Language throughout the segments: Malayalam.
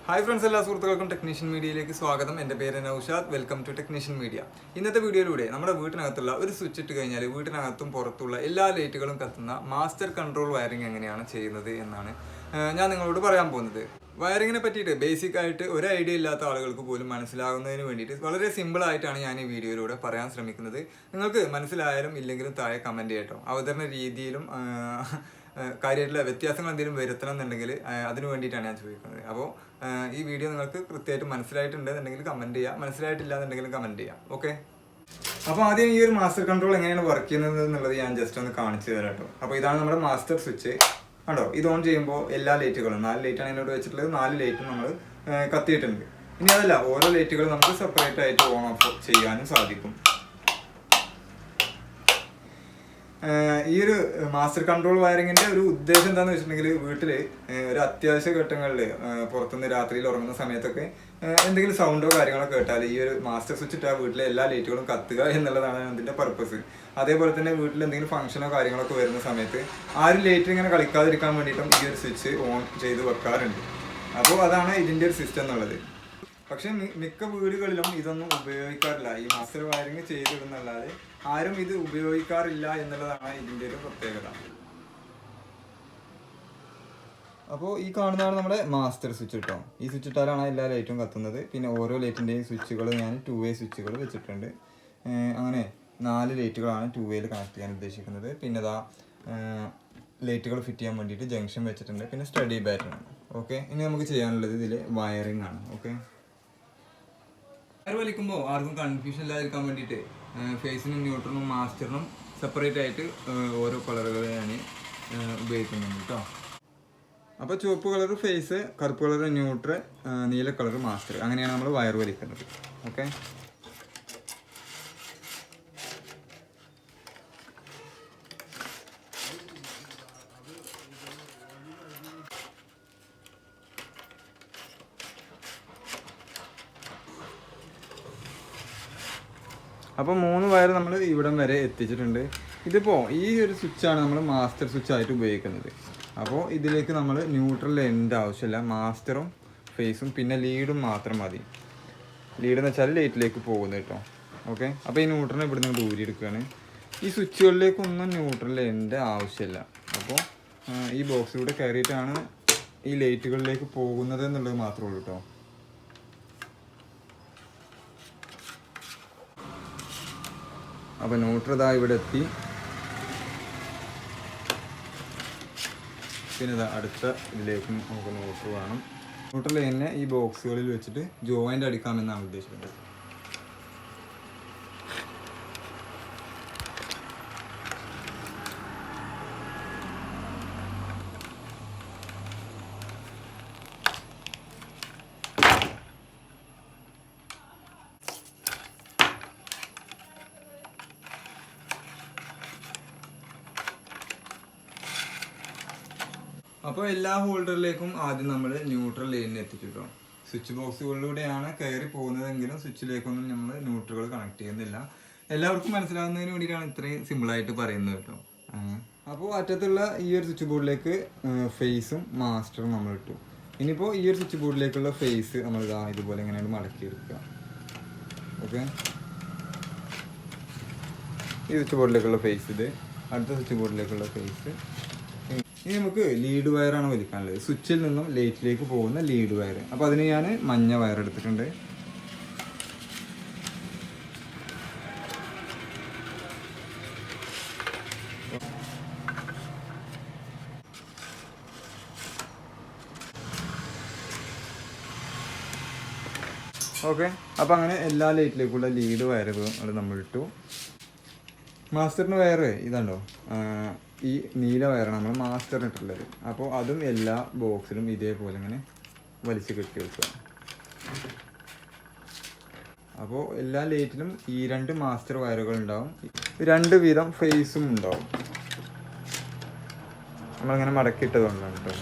Hi friends, എല്ലാ സുഹൃത്തുക്കൾക്കും ടെക്നീഷ്യൻ മീഡിയയിലേക്ക് സ്വാഗതം. എൻ്റെ പേര് Naushad. Welcome to technician media. ഇന്നത്തെ വീഡിയോയിലൂടെ നമ്മുടെ വീട്ടിനകത്തുള്ള ഒരു സ്വിച്ച് ഇട്ട് കഴിഞ്ഞാൽ വീട്ടിനകത്തും പുറത്തുള്ള എല്ലാ ലൈറ്റുകളും കത്തുന്ന മാസ്റ്റർ കൺട്രോൾ വയറിംഗ് എങ്ങനെയാണ് ചെയ്യുന്നത് എന്നാണ് ഞാൻ നിങ്ങളോട് പറയാൻ പോകുന്നത്. വയറിങ്ങിനെ പറ്റിയിട്ട് ബേസിക് ആയിട്ട് ഒരു ഐഡിയ ഇല്ലാത്ത ആളുകൾക്ക് പോലും മനസ്സിലാകുന്നതിന് വേണ്ടിയിട്ട് വളരെ സിമ്പിളായിട്ടാണ് ഞാൻ ഈ വീഡിയോയിലൂടെ പറയാൻ ശ്രമിക്കുന്നത്. നിങ്ങൾക്ക് മനസ്സിലായാലും ഇല്ലെങ്കിലും താഴെ കമൻറ്റ് ചെയ്യട്ടോ. അവതരണ രീതിയിലും കാര്യമായിട്ടുള്ള വ്യത്യാസങ്ങൾ എന്തെങ്കിലും വരുത്തണം എന്നുണ്ടെങ്കിൽ അതിന് വേണ്ടിയിട്ടാണ് ഞാൻ ചോദിക്കുന്നത്. അപ്പോൾ ഈ വീഡിയോ നിങ്ങൾക്ക് കൃത്യമായിട്ട് മനസ്സിലായിട്ടുണ്ട് എന്നുണ്ടെങ്കിൽ കമൻറ്റ് ചെയ്യുക, മനസ്സിലായിട്ടില്ല എന്നുണ്ടെങ്കിലും കമൻറ്റ് ചെയ്യാം. ഓക്കെ, അപ്പോൾ ആദ്യം ഈ ഒരു മാസ്റ്റർ കൺട്രോൾ എങ്ങനെയാണ് വർക്ക് ചെയ്യുന്നത് എന്നുള്ളത് ഞാൻ ജസ്റ്റ് ഒന്ന് കാണിച്ചു തരാം കേട്ടോ. അപ്പോൾ ഇതാണ് നമ്മുടെ മാസ്റ്റർ സ്വിച്ച്. കണ്ടോ, ഇത് ഓൺ ചെയ്യുമ്പോൾ എല്ലാ ലൈറ്റുകളും 4 ലൈറ്റാണ് ഇതിനോട് വെച്ചിട്ടുള്ളത്. 4 ലൈറ്റും നമ്മൾ കത്തിയിട്ടുണ്ട്. ഇനി അതല്ല, ഓരോ ലൈറ്റുകളും നമുക്ക് സെപ്പറേറ്റ് ആയിട്ട് ഓൺ ഓഫ് ചെയ്യാനും സാധിക്കും. ഈ ഒരു മാസ്റ്റർ കൺട്രോൾ വയറിങ്ങിന്റെ ഒരു ഉദ്ദേശം എന്താണെന്ന് വെച്ചിട്ടുണ്ടെങ്കിൽ, വീട്ടിൽ ഒരു അത്യാവശ്യ ഘട്ടങ്ങളിൽ പുറത്തുനിന്ന് രാത്രിയിൽ ഉറങ്ങുന്ന സമയത്തൊക്കെ എന്തെങ്കിലും സൗണ്ടോ കാര്യങ്ങളോ കേട്ടാൽ ഈ ഒരു മാസ്റ്റർ സ്വിച്ച് ഇട്ടാൽ വീട്ടിലെ എല്ലാ ലൈറ്റുകളും കത്തുക എന്നുള്ളതാണ് അതിന്റെ പർപ്പസ്. അതേപോലെ തന്നെ വീട്ടിൽ എന്തെങ്കിലും ഫംഗ്ഷനോ കാര്യങ്ങളൊക്കെ വരുന്ന സമയത്ത് ആരും ലൈറ്റ് ഇങ്ങനെ കളിക്കാതിരിക്കാൻ വേണ്ടിയിട്ടും ഈ ഒരു സ്വിച്ച് ഓൺ ചെയ്ത് വെക്കാറുണ്ട്. അപ്പോൾ അതാണ് ഇതിന്റെ ഒരു സിസ്റ്റം എന്നുള്ളത്. പക്ഷെ മിക്ക വീടുകളിലും ഇതൊന്നും ഉപയോഗിക്കാറില്ല. ഈ മാസ്റ്റർ വയറിങ് ചെയ്തിടുന്നല്ലാതെ ആരും ഇത് ഉപയോഗിക്കാറില്ല എന്നുള്ളതാണ് ഇതിൻ്റെ ഒരു പ്രത്യേകത. അപ്പോൾ ഈ കാണുന്നതാണ് നമ്മുടെ മാസ്റ്റർ സ്വിച്ച് കേട്ടോ. ഈ സ്വിച്ച് ഇട്ടാലാണ് എല്ലാ ലൈറ്റും കത്തുന്നത്. പിന്നെ ഓരോ ലൈറ്റിൻ്റെയും സ്വിച്ചുകൾ ഞാൻ 2-way സ്വിച്ചുകൾ വെച്ചിട്ടുണ്ട്. അങ്ങനെ 4 ലൈറ്റുകളാണ് 2-wayയിൽ കണക്ട് ചെയ്യാൻ ഉദ്ദേശിക്കുന്നത്. പിന്നെ ഇതാ ലൈറ്റുകൾ ഫിറ്റ് ചെയ്യാൻ വേണ്ടിയിട്ട് ജംഗ്ഷൻ വെച്ചിട്ടുണ്ട്. പിന്നെ സ്റ്റഡി ബാറ്ററി. ഓക്കെ, ഇനി നമുക്ക് ചെയ്യാനുള്ളത് ഇതിൽ വയറിംഗ് ആണ്. ഓക്കെ, വയർ വലിക്കുമ്പോൾ ആർക്കും കൺഫ്യൂഷൻ ഇല്ലാതിരിക്കാൻ വേണ്ടിയിട്ട് ഫേസിനും ന്യൂട്രലും മാസ്റ്ററിനും സെപ്പറേറ്റ് ആയിട്ട് ഓരോ കളറുകൾ ഞാൻ ഉപയോഗിക്കുന്നുണ്ട് കേട്ടോ. അപ്പോൾ ചുവപ്പ് കളർ ഫേസ്, കറുപ്പ് കളർ ന്യൂട്രൽ, നീല കളർ മാസ്റ്റർ, അങ്ങനെയാണ് നമ്മൾ വയർ വലിക്കുന്നത്. ഓക്കെ, അപ്പോൾ 3 വയർ നമ്മൾ ഇവിടം വരെ എത്തിച്ചിട്ടുണ്ട്. ഇതിപ്പോൾ ഈ ഒരു സ്വിച്ചാണ് നമ്മൾ മാസ്റ്റർ സ്വിച്ച് ആയിട്ട് ഉപയോഗിക്കുന്നത്. അപ്പോൾ ഇതിലേക്ക് നമ്മൾ ന്യൂട്രൽ എൻഡ് ആവശ്യമില്ല. മാസ്റ്ററും ഫേസും പിന്നെ ലീഡും മാത്രം മതി. ലീഡ് എന്ന് വെച്ചാൽ ലൈറ്റിലേക്ക് പോകുന്നത് കേട്ടോ. ഓക്കെ, അപ്പോൾ ഈ ന്യൂട്രലിനെ ഇവിടെ നിന്ന് ദൂരി എടുക്കുകയാണ്. ഈ സ്വിച്ചുകളിലേക്കൊന്നും ന്യൂട്രൽ എൻഡ് ആവശ്യമില്ല. അപ്പോൾ ഈ ബോക്സിലൂടെ കയറിയിട്ടാണ് ഈ ലൈറ്റുകളിലേക്ക് പോകുന്നത് എന്നുള്ളത് മാത്രമേ ഉള്ളൂ കേട്ടോ. അപ്പോൾ ന്യൂട്രൽ ഇതാ ഇവിടെ എത്തി. പിന്നെ ഇതാ അടുത്ത ഇതിലേക്കും നമുക്ക് ന്യൂട്രൽ വേണം. ന്യൂട്രൽ തന്നെ ഈ ബോക്സുകളിൽ വെച്ചിട്ട് ജോയിൻ്റ് അടിക്കാമെന്നാണ് ഉദ്ദേശിക്കുന്നത്. അപ്പോൾ എല്ലാ ഹോൾഡറിലേക്കും ആദ്യം നമ്മൾ ന്യൂട്രൽ ലൈനിൽ എത്തിച്ചിട്ടോ. സ്വിച്ച് ബോക്സുകളിലൂടെയാണ് കയറി പോകുന്നതെങ്കിലും സ്വിച്ചിലേക്കൊന്നും നമ്മൾ ന്യൂട്രലുകൾ കണക്ട് ചെയ്യുന്നില്ല. എല്ലാവർക്കും മനസ്സിലാകുന്നതിന് വേണ്ടിയിട്ടാണ് ഇത്രയും സിമ്പിളായിട്ട് പറയുന്നത് കേട്ടോ. അപ്പോൾ അറ്റത്തുള്ള ഈ ഒരു സ്വിച്ച് ബോർഡിലേക്ക് ഫേസും മാസ്റ്ററും നമ്മൾ ഇട്ടു. ഇനിയിപ്പോൾ ഈ ഒരു സ്വിച്ച് ബോർഡിലേക്കുള്ള ഫേസ് നമ്മൾ ഇതുപോലെ എങ്ങനെയാണ് മടക്കിയെടുക്കുക. ഓക്കെ, ഈ സ്വിച്ച് ബോർഡിലേക്കുള്ള ഫേസ് ഇത്, അടുത്ത സ്വിച്ച് ബോർഡിലേക്കുള്ള ഫേസ്. ഇനി നമുക്ക് ലീഡ് വയറാണ് വലിക്കാനുള്ളത്. സ്വിച്ചിൽ നിന്നും ലൈറ്റിലേക്ക് പോകുന്ന ലീഡ് വയർ. അപ്പോൾ അതിന് ഞാൻ മഞ്ഞ വയർ എടുത്തിട്ടുണ്ട്. ഓക്കെ, അപ്പോൾ അങ്ങനെ എല്ലാ ലൈറ്റിലേക്കുള്ള ലീഡ് വയറുകളും നമ്മൾ ഇട്ടു. മാസ്റ്ററിന് വയർ ഇതാണ്ടോ, ഈ നീല വയറാണ് നമ്മൾ മാസ്റ്ററിന് ഇട്ടുള്ളത്. അപ്പോൾ അതും എല്ലാ ബോക്സിലും ഇതേപോലെ ഇങ്ങനെ വലിച്ച് കെട്ടി വെക്കുക. അപ്പോൾ എല്ലാ ലൈറ്റിലും ഈ 2 മാസ്റ്റർ വയറുകൾ ഉണ്ടാവും. 2 വീതം ഫേസും ഉണ്ടാവും. നമ്മളിങ്ങനെ മടക്കിയിട്ടതുകൊണ്ടാണ് കേട്ടോ.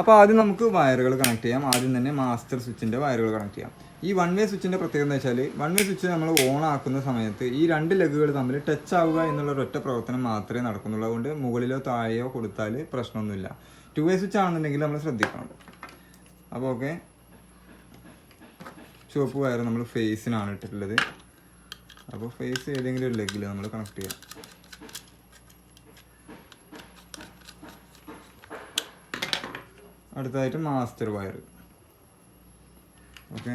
അപ്പോൾ ആദ്യം നമുക്ക് വയറുകൾ കണക്ട് ചെയ്യാം. ആദ്യം തന്നെ മാസ്റ്റർ സ്വിച്ചിൻ്റെ വയറുകൾ കണക്ട് ചെയ്യാം. ഈ 1-way സ്വിച്ചിൻ്റെ പ്രത്യേകത എന്ന് വെച്ചാൽ 1-way സ്വിച്ച് നമ്മൾ ഓൺ ആക്കുന്ന സമയത്ത് ഈ 2 ലെഗുകൾ തമ്മിൽ ടച്ച് ആവുക എന്നുള്ള ഒരൊറ്റ പ്രവർത്തനം മാത്രമേ നടക്കുന്നുള്ളൂ. അതുകൊണ്ട് മുകളിലോ താഴെയോ കൊടുത്താൽ പ്രശ്നമൊന്നുമില്ല. 2-way സ്വിച്ച് ആണെന്നുണ്ടെങ്കിൽ നമ്മൾ ശ്രദ്ധിക്കണം. അപ്പോൾ ഓക്കെ, ചുവപ്പ് വയർ നമ്മൾ ഫേസിനാണ് ഇട്ടിട്ടുള്ളത്. അപ്പോൾ ഫേസ് ഏതെങ്കിലും ഒരു ലെഗിൽ നമ്മൾ കണക്ട് ചെയ്യാം. അടുത്തതായിട്ട് മാസ്റ്റർ വയർ. ഓക്കെ,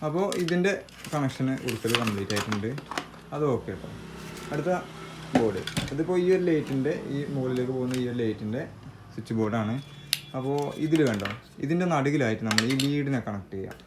അപ്പോൾ ഇതിൻ്റെ കണക്ഷന് കൊടുക്കൽ കംപ്ലീറ്റ് ആയിട്ടുണ്ട്. അത് ഓക്കെ കേട്ടോ. അടുത്ത ബോർഡ്, ഇതിപ്പോൾ ഈ ഒരു ലൈറ്റിൻ്റെ ഈ മുകളിലേക്ക് പോകുന്ന ഈ ഒരു ലൈറ്റിൻ്റെ സ്വിച്ച് ബോർഡാണ്. അപ്പോൾ ഇതിൽ കണ്ടോ, ഇതിൻ്റെ നടുകിലായിട്ട് നമ്മൾ ഈ ലീഡിനെ കണക്ട് ചെയ്യാം.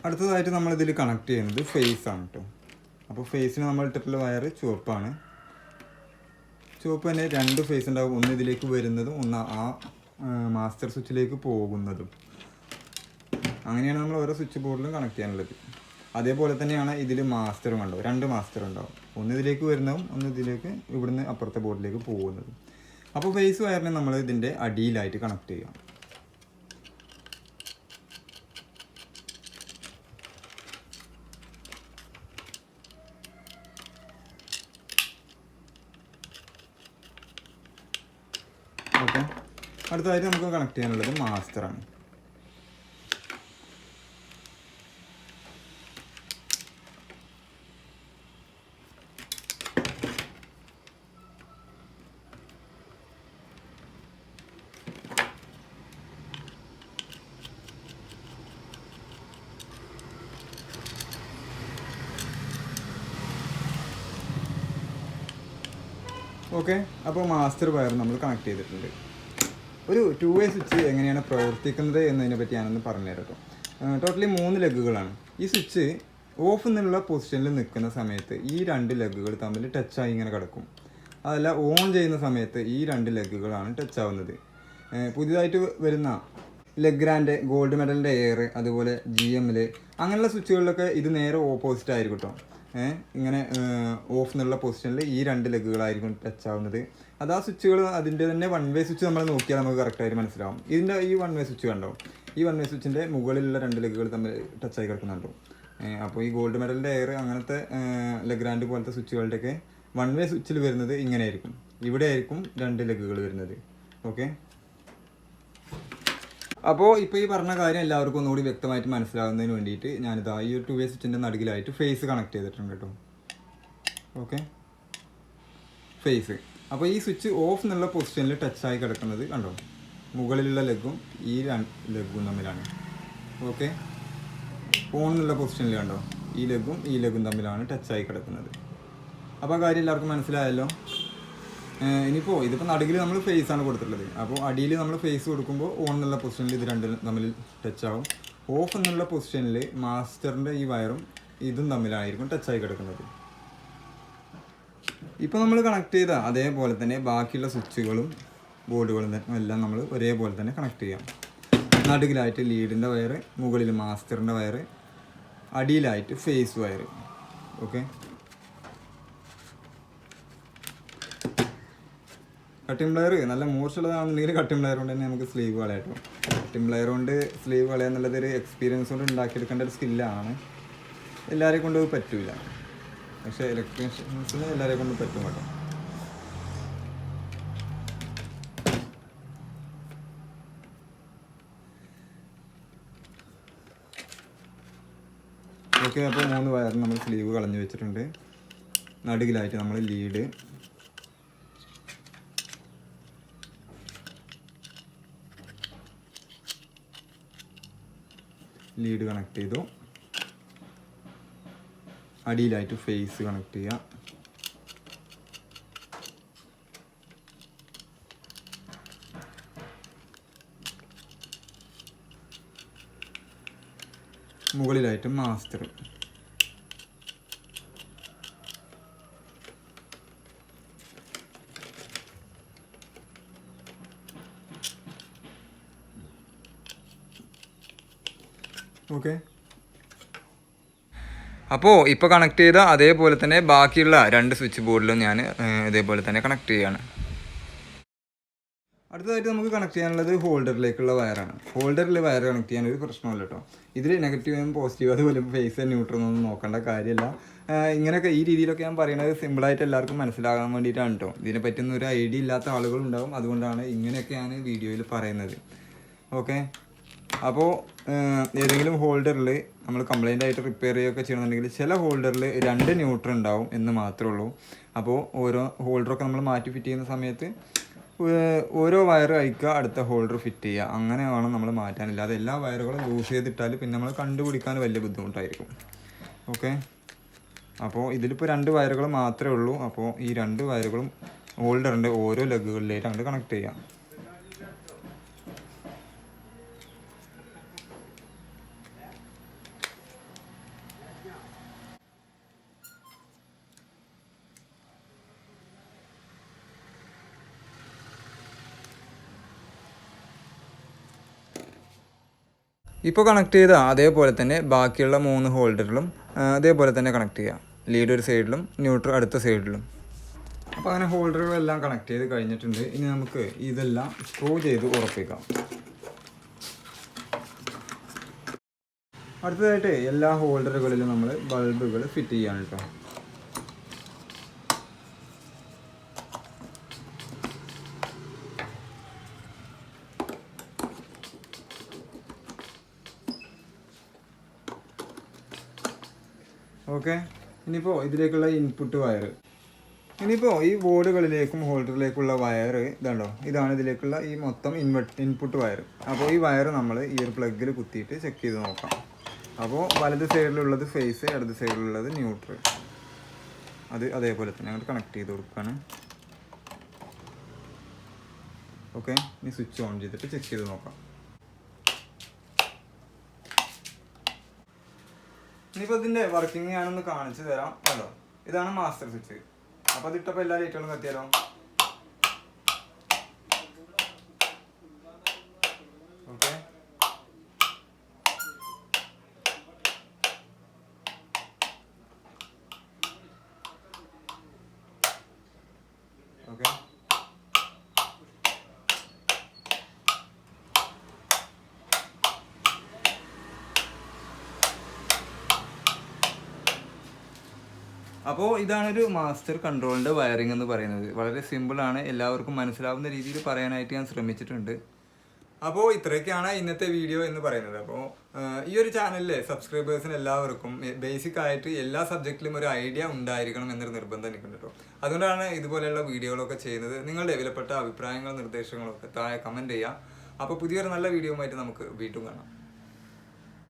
അടുത്തതായിട്ട് നമ്മളിതിൽ കണക്ട് ചെയ്യുന്നത് ഫേസ് ആണ് കേട്ടോ. അപ്പോൾ ഫേസിന് നമ്മൾ ഇട്ടിട്ടുള്ള വയർ ചുവപ്പാണ്. ചുവപ്പ് തന്നെ 2 ഫേസ് ഉണ്ടാവും, ഒന്ന് ഇതിലേക്ക് വരുന്നതും ഒന്ന് ആ മാസ്റ്റർ സ്വിച്ചിലേക്ക് പോകുന്നതും. അങ്ങനെയാണ് നമ്മൾ ഓരോ സ്വിച്ച് ബോർഡിലും കണക്ട് ചെയ്യാനുള്ളത്. അതേപോലെ തന്നെയാണ് ഇതിൽ മാസ്റ്ററും ഉണ്ടാവും, 2 മാസ്റ്റർ ഉണ്ടാവും, ഒന്ന് ഇതിലേക്ക് വരുന്നതും ഒന്ന് ഇതിലേക്ക് ഇവിടുന്ന് അപ്പുറത്തെ ബോർഡിലേക്ക് പോകുന്നതും. അപ്പോൾ ഫേസ് വയറിനെ നമ്മൾ ഇതിൻ്റെ അടിയിലായിട്ട് കണക്ട് ചെയ്യാം. ഓക്കെ, അടുത്തതായിട്ട് നമുക്ക് കണക്ട് ചെയ്യാനുള്ളത് മാസ്റ്ററാണ്. ഓക്കെ, അപ്പോൾ മാസ്റ്റർ വയർ നമ്മൾ കണക്ട് ചെയ്തിട്ടുണ്ട്. ഒരു 2-way സ്വിച്ച് എങ്ങനെയാണ് പ്രവർത്തിക്കുന്നത് എന്നതിനെ പറ്റി ഞാനൊന്ന് പറഞ്ഞുതരാം കേട്ടോ. ടോട്ടലി 3 ലെഗുകളാണ്. ഈ സ്വിച്ച് ഓഫ് എന്നുള്ള പൊസിഷനിൽ നിൽക്കുന്ന സമയത്ത് ഈ 2 ലെഗുകൾ തമ്മിൽ ടച്ചായി ഇങ്ങനെ കിടക്കും. അതല്ല, ഓൺ ചെയ്യുന്ന സമയത്ത് ഈ 2 ലെഗുകളാണ് ടച്ച് ആവുന്നത്. പുതിയതായിട്ട് വരുന്ന ലെഗ്രാൻഡ്, ഗോൾഡ് മെഡലിൻ്റെ എയർ, അതുപോലെ GMൽ അങ്ങനെയുള്ള സ്വിച്ചുകളിലൊക്കെ ഇത് നേരെ ഓപ്പോസിറ്റ് ആയിരിക്കും കേട്ടോ. ഇങ്ങനെ ഓഫ് എന്നുള്ള പൊസിഷനിൽ ഈ 2 ലെഗുകളായിരിക്കും ടച്ച് ആവുന്നത്. അത് ആ സ്വിച്ചുകൾ അതിൻ്റെ തന്നെ 1-way സ്വിച്ച് നമ്മൾ നോക്കിയാൽ നമുക്ക് കറക്റ്റായിട്ട് മനസ്സിലാവും. ഇതിൻ്റെ ഈ 1-way സ്വിച്ച് കണ്ടോ, ഈ 1-way സ്വിച്ചിൻ്റെ മുകളിലുള്ള 2 ലെഗുകൾ തമ്മിൽ ടച്ചായി കിടക്കുന്നുണ്ടോ. അപ്പോൾ ഈ ഗോൾഡ് മെഡലിൻ്റെ എയർ അങ്ങനത്തെ ലെഗ്രാൻഡ് പോലത്തെ സ്വിച്ചുകളുടെയൊക്കെ 1-way സ്വിച്ചിൽ വരുന്നത് ഇങ്ങനെ ആയിരിക്കും. ഇവിടെ ആയിരിക്കും 2 ലെഗുകൾ വരുന്നത്. ഓക്കെ, അപ്പോൾ ഇപ്പോൾ ഈ പറഞ്ഞ കാര്യം എല്ലാവർക്കും ഒന്നുകൂടി വ്യക്തമായിട്ട് മനസ്സിലാകുന്നതിന് വേണ്ടിയിട്ട് ഞാനിതാ ഈ ഒരു 2-way സ്വിച്ചിൻ്റെ നടുകിലായിട്ട് ഫേസ് കണക്ട് ചെയ്തിട്ടുണ്ട് കേട്ടോ. Okay, phase. അപ്പോൾ ഈ സ്വിച്ച് ഓഫ് എന്നുള്ള പൊസിഷനിൽ ടച്ചായി കിടക്കുന്നത് കണ്ടോ, മുകളിലുള്ള ലെഗും ഈ 2 ലെഗും തമ്മിലാണ്. ഓക്കെ, ഓൺ എന്നുള്ള പൊസിഷനിൽ കണ്ടോ, ഈ ലെഗും തമ്മിലാണ് ടച്ചായി കിടക്കുന്നത്. അപ്പോൾ ആ കാര്യം എല്ലാവർക്കും മനസ്സിലായല്ലോ. ഇനിയിപ്പോൾ ഇതിപ്പോൾ നടുകിൽ നമ്മൾ ഫേസ് ആണ് കൊടുത്തിട്ടുള്ളത്. അപ്പോൾ അടിയിൽ നമ്മൾ ഫേസ് കൊടുക്കുമ്പോൾ ഓൺ എന്നുള്ള പൊസിഷനിൽ ഇത് 2 തമ്മിൽ ടച്ച് ആവും. ഓഫ് എന്നുള്ള പൊസിഷനിൽ മാസ്റ്ററിൻ്റെ ഈ വയറും ഇതും തമ്മിലായിരിക്കും ടച്ചായി കിടക്കുന്നത്. ഇപ്പോൾ നമ്മൾ കണക്ട് ചെയ്ത അതേപോലെ തന്നെ ബാക്കിയുള്ള സ്വിച്ചുകളും ബോർഡുകളും എല്ലാം നമ്മൾ ഒരേപോലെ തന്നെ കണക്ട് ചെയ്യാം. നടുകിലായിട്ട് ലീഡിൻ്റെ വയർ, മുകളിൽ മാസ്റ്ററിൻ്റെ വയർ, അടിയിലായിട്ട് phase wire. Okay, cutting plier നല്ല മൂർച്ചയുള്ളതാണെന്നുണ്ടെങ്കിൽ കട്ടിംഗ് പ്ലെയർ കൊണ്ട് തന്നെ നമുക്ക് സ്ലീവ് കളയാട്ടോ. കട്ടിംഗ് പ്ലെയർ കൊണ്ട് സ്ലീവ് കളയുക എന്നുള്ളത് ഒരു എക്സ്പീരിയൻസ് കൊണ്ട് ഉണ്ടാക്കിയെടുക്കേണ്ട ഒരു സ്കില്ലാണ്. എല്ലാവരെയും കൊണ്ട് പറ്റില്ല, പക്ഷേ ഇലക്ട്രീഷ്യൻസിന് എല്ലാവരെയും കൊണ്ട് പറ്റും കേട്ടോ. ഓക്കെ, അപ്പോൾ 3 വയർ നമ്മൾ സ്ലീവ് കളഞ്ഞു വെച്ചിട്ടുണ്ട്. നടുകിലായിട്ട് നമ്മൾ ലീഡ് കണക്ട് ചെയ്തു. അടിയിലായിട്ട് ഫേസ് കണക്ട് ചെയ്യുക. മുകളിലായിട്ട് മാസ്റ്റർ. ഓക്കെ, അപ്പോൾ ഇപ്പോൾ കണക്ട് ചെയ്ത അതേപോലെ തന്നെ ബാക്കിയുള്ള 2 സ്വിച്ച് ബോർഡിലും ഞാൻ ഇതേപോലെ തന്നെ കണക്ട് ചെയ്യുകയാണ്. അടുത്തതായിട്ട് നമുക്ക് കണക്ട് ചെയ്യാനുള്ളത് ഹോൾഡറിലേക്കുള്ള വയറാണ്. ഹോൾഡറിൽ വയർ കണക്ട് ചെയ്യാൻ ഒരു പ്രശ്നമല്ല കേട്ടോ. ഇതിൽ നെഗറ്റീവും പോസിറ്റീവ് അതുപോലെ ഫേസ് ന്യൂട്രലൊന്നും നോക്കേണ്ട കാര്യമില്ല. ഇങ്ങനെയൊക്കെ ഈ രീതിയിലൊക്കെ ഞാൻ പറയുന്നത് സിമ്പിളായിട്ട് എല്ലാവർക്കും മനസ്സിലാകാൻ വേണ്ടിയിട്ടാണ് കേട്ടോ. ഇതിനെപ്പറ്റിയൊന്നും ഒരു ഐഡിയ ഇല്ലാത്ത ആളുകളുണ്ടാവും, അതുകൊണ്ടാണ് ഇങ്ങനെയൊക്കെ ഞാൻ വീഡിയോയിൽ പറയുന്നത്. ഓക്കെ, അപ്പോൾ ഏതെങ്കിലും ഹോൾഡറിൽ നമ്മൾ കംപ്ലൈൻ്റ് ആയിട്ട് റിപ്പയർ ചെയ്യുകയൊക്കെ ചെയ്യണമെന്നുണ്ടെങ്കിൽ ചില ഹോൾഡറിൽ 2 ന്യൂട്രൽ ഉണ്ടാവും എന്ന് മാത്രമേ ഉള്ളൂ. അപ്പോൾ ഓരോ ഹോൾഡറൊക്കെ നമ്മൾ മാറ്റി ഫിറ്റ് ചെയ്യുന്ന സമയത്ത് ഓരോ വയർ അയക്കുക, അടുത്ത ഹോൾഡർ ഫിറ്റ് ചെയ്യുക, അങ്ങനെ വേണം നമ്മൾ മാറ്റാനില്ല. അത് എല്ലാ വയറുകളും യൂസ് ചെയ്തിട്ടാൽ പിന്നെ നമ്മൾ കണ്ടുപിടിക്കാൻ വലിയ ബുദ്ധിമുട്ടായിരിക്കും. ഓക്കെ, അപ്പോൾ ഇതിലിപ്പോൾ 2 വയറുകൾ മാത്രമേ ഉള്ളൂ. അപ്പോൾ ഈ 2 വയറുകളും ഹോൾഡറിൻ്റെ ഓരോ ലെഗുകളിലേക്കാണ് കണക്ട് ചെയ്യാം. ഇപ്പോൾ കണക്ട് ചെയ്ത അതേപോലെ തന്നെ ബാക്കിയുള്ള 3 ഹോൾഡറിലും അതേപോലെ തന്നെ കണക്ട് ചെയ്യാം. ലീഡ് ഒരു സൈഡിലും ന്യൂട്രൽ അടുത്ത സൈഡിലും. അപ്പോൾ അങ്ങനെ ഹോൾഡറുകളെല്ലാം കണക്ട് ചെയ്ത് കഴിഞ്ഞിട്ടുണ്ട്. ഇനി നമുക്ക് ഇതെല്ലാം സ്ക്രൂ ചെയ്ത് ഉറപ്പിക്കാം. അടുത്തതായിട്ട് എല്ലാ ഹോൾഡറുകളിലും നമ്മൾ ബൾബുകൾ ഫിറ്റ് ചെയ്യാണ് കേട്ടോ. ഓക്കെ, ഇനിയിപ്പോൾ ഇതിലേക്കുള്ള ഇൻപുട്ട് വയർ, ഇനിയിപ്പോൾ ഈ ബോർഡുകളിലേക്കും ഹോൾഡറിലേക്കുള്ള വയർ ഇതാണോ, ഇതാണ് ഇതിലേക്കുള്ള ഈ മൊത്തം ഇൻപുട്ട് വയർ. അപ്പോൾ ഈ വയർ നമ്മൾ ഈ ഒരു പ്ലഗിൽ കുത്തിയിട്ട് ചെക്ക് ചെയ്ത് നോക്കാം. അപ്പോൾ വലത് സൈഡിലുള്ളത് ഫേസ്, ഇടത് സൈഡിലുള്ളത് ന്യൂട്രൽ, അത് അതേപോലെ തന്നെ അങ്ങോട്ട് കണക്ട് ചെയ്ത് കൊടുക്കുകയാണ്. ഓക്കെ, ഇനി സ്വിച്ച് ഓൺ ചെയ്തിട്ട് ചെക്ക് ചെയ്ത് നോക്കാം. ഇനിയിപ്പോൾ ഇതിൻ്റെ വർക്കിംഗ് ഞാനൊന്ന് കാണിച്ചു തരാം. കേട്ടോ, ഇതാണ് മാസ്റ്റർ സ്വിച്ച്. അപ്പോൾ അതിട്ടപ്പോൾ എല്ലാ ലൈറ്റുകളും കത്തിയാലോ. ഓക്കെ, ഓക്കെ, അപ്പോൾ ഇതാണൊരു മാസ്റ്റർ കൺട്രോളിൻ്റെ വയറിംഗ് എന്ന് പറയുന്നത്. വളരെ സിമ്പിളാണ്, എല്ലാവർക്കും മനസ്സിലാവുന്ന രീതിയിൽ പറയാനായിട്ട് ഞാൻ ശ്രമിച്ചിട്ടുണ്ട്. അപ്പോൾ ഇത്രയൊക്കെയാണ് ഇന്നത്തെ വീഡിയോ എന്ന് പറയുന്നത്. അപ്പോൾ ഈ ഒരു ചാനലിലെ സബ്സ്ക്രൈബേഴ്സിന് എല്ലാവർക്കും ബേസിക് ആയിട്ട് എല്ലാ സബ്ജക്റ്റിലും ഒരു ഐഡിയ ഉണ്ടായിരിക്കണം എന്നൊരു നിർബന്ധം എനിക്കുണ്ട് കേട്ടോ. അതുകൊണ്ടാണ് ഇതുപോലെയുള്ള വീഡിയോകളൊക്കെ ചെയ്യുന്നത്. നിങ്ങളുടെ വിലപ്പെട്ട അഭിപ്രായങ്ങളും നിർദ്ദേശങ്ങളും ഒക്കെ താഴെ കമൻറ്റ് ചെയ്യുക. അപ്പോൾ പുതിയൊരു നല്ല വീഡിയോ ആയിട്ട് നമുക്ക് വീണ്ടും കാണാം.